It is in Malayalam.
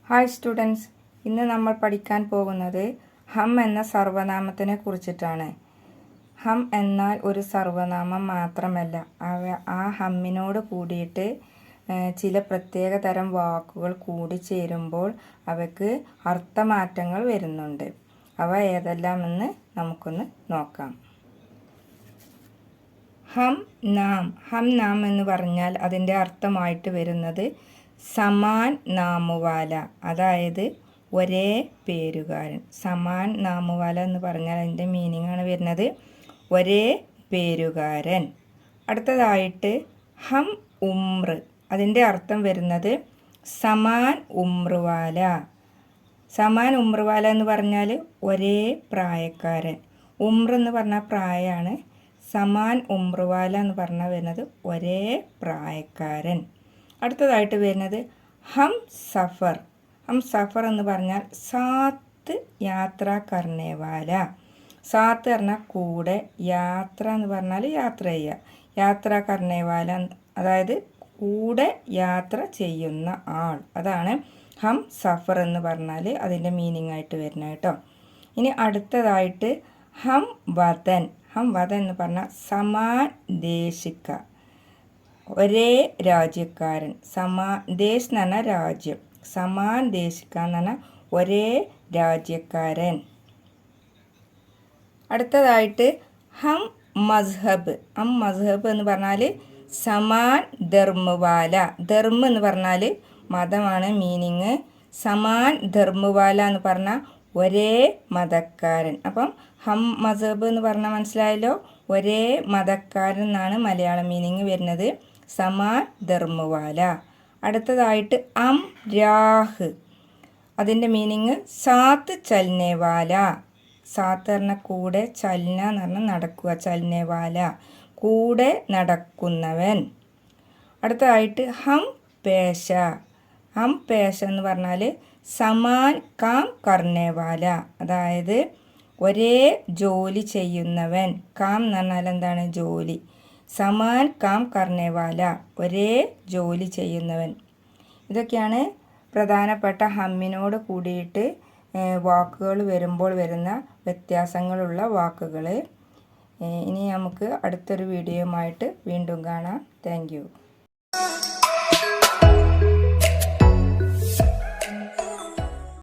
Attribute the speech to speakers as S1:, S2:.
S1: ഹായ് സ്റ്റുഡൻസ്, ഇന്ന് നമ്മൾ പഠിക്കാൻ പോകുന്നത് ഹം എന്ന സർവനാമത്തിനെ കുറിച്ചിട്ടാണ്. ഹം എന്നാൽ ഒരു സർവനാമം മാത്രമല്ല, ആ ഹമ്മിനോട് കൂടിയിട്ട് ചില പ്രത്യേക തരം വാക്കുകൾ കൂടി ചേരുമ്പോൾ അവയ്ക്ക് അർത്ഥമാറ്റങ്ങൾ വരുന്നുണ്ട്. അവ ഏതെല്ലാമെന്ന് നമുക്കൊന്ന് നോക്കാം. ഹം നാം എന്ന് പറഞ്ഞാൽ അതിൻ്റെ അർത്ഥമായിട്ട് വരുന്നത് സമാൻ നാമുവാല, അതായത് ഒരേ പേരുകാരൻ. സമാൻ നാമുവാല എന്ന് പറഞ്ഞാൽ അതിൻ്റെ മീനിങ് ആണ് വരുന്നത് ഒരേ പേരുകാരൻ. അടുത്തതായിട്ട് ഹം ഉമ്ര, അതിൻ്റെ അർത്ഥം വരുന്നത് സമാൻ ഉമ്രുവാല. സമാൻ ഉമ്രുവാല എന്ന് പറഞ്ഞാൽ ഒരേ പ്രായക്കാരൻ. ഉമ്ര എന്ന് പറഞ്ഞാൽ പ്രായമാണ്. സമാൻ ഉമ്രുവാല എന്ന് പറഞ്ഞാൽ വരുന്നത് ഒരേ പ്രായക്കാരൻ. അടുത്തതായിട്ട് വരുന്നത് ഹം സഫർ. ഹം സഫർ എന്ന് പറഞ്ഞാൽ സാത്ത് യാത്ര കർണേവാല. സാത്ത് പറഞ്ഞാൽ കൂടെ, യാത്ര എന്ന് പറഞ്ഞാൽ യാത്ര ചെയ്യുക. യാത്ര കർണേവാല, അതായത് കൂടെ യാത്ര ചെയ്യുന്ന ആൾ. അതാണ് ഹം സഫർ എന്ന് പറഞ്ഞാൽ അതിൻ്റെ മീനിങ് ആയിട്ട് വരുന്നത് കേട്ടോ. ഇനി അടുത്തതായിട്ട് ഹം വതൻ. ഹം വതൻ എന്ന് പറഞ്ഞാൽ സമാൻ ദേശിക്ക, ഒരേ രാജ്യക്കാരൻ. ദേശ് എന്ന് പറഞ്ഞാൽ രാജ്യം, സമാൻ ദേശിക്ക എന്ന് പറഞ്ഞാൽ ഒരേ രാജ്യക്കാരൻ. അടുത്തതായിട്ട് ഹം മസ്ഹബ്. ഹം മസ്ഹബ് എന്ന് പറഞ്ഞാൽ സമാൻ ധർമ്മവാല. ധർമ്മ എന്ന് പറഞ്ഞാൽ മതമാണ് മീനിങ്. സമാൻ ധർമ്മവാല എന്ന് പറഞ്ഞാൽ ഒരേ മതക്കാരൻ. അപ്പം ഹം മസ്ഹബ് എന്ന് പറഞ്ഞാൽ മനസ്സിലായല്ലോ, ഒരേ മതക്കാരൻ എന്നാണ് മലയാളം മീനിങ് വരുന്നത്, സമാൻ ധർമ്മവാല. അടുത്തതായിട്ട് അം രാഹ്, അതിൻ്റെ മീനിങ് സാത്ത് ചലനേവാല. സാത്ത് പറഞ്ഞ കൂടെ, ചലന എന്ന് പറഞ്ഞാൽ നടക്കുക, ചലനേവാല കൂടെ നടക്കുന്നവൻ. അടുത്തതായിട്ട് ഹം പേശ. ഹം പേശ എന്ന് പറഞ്ഞാൽ സമാൻ കാം കർണേവാല, അതായത് ഒരേ ജോലി ചെയ്യുന്നവൻ. കാം എന്ന് പറഞ്ഞാൽ എന്താണ്? ജോലി. സമാൻ കാം കർണേവാല, ഒരേ ജോലി ചെയ്യുന്നവൻ. ഇതൊക്കെയാണ് പ്രധാനപ്പെട്ട ഹമ്മിനോട് കൂടിയിട്ട് വാക്കുകൾ വരുമ്പോൾ വരുന്ന വ്യത്യാസങ്ങളുള്ള വാക്കുകൾ. ഇനി നമുക്ക് അടുത്തൊരു വീഡിയോയുമായിട്ട് വീണ്ടും കാണാം. Thank you.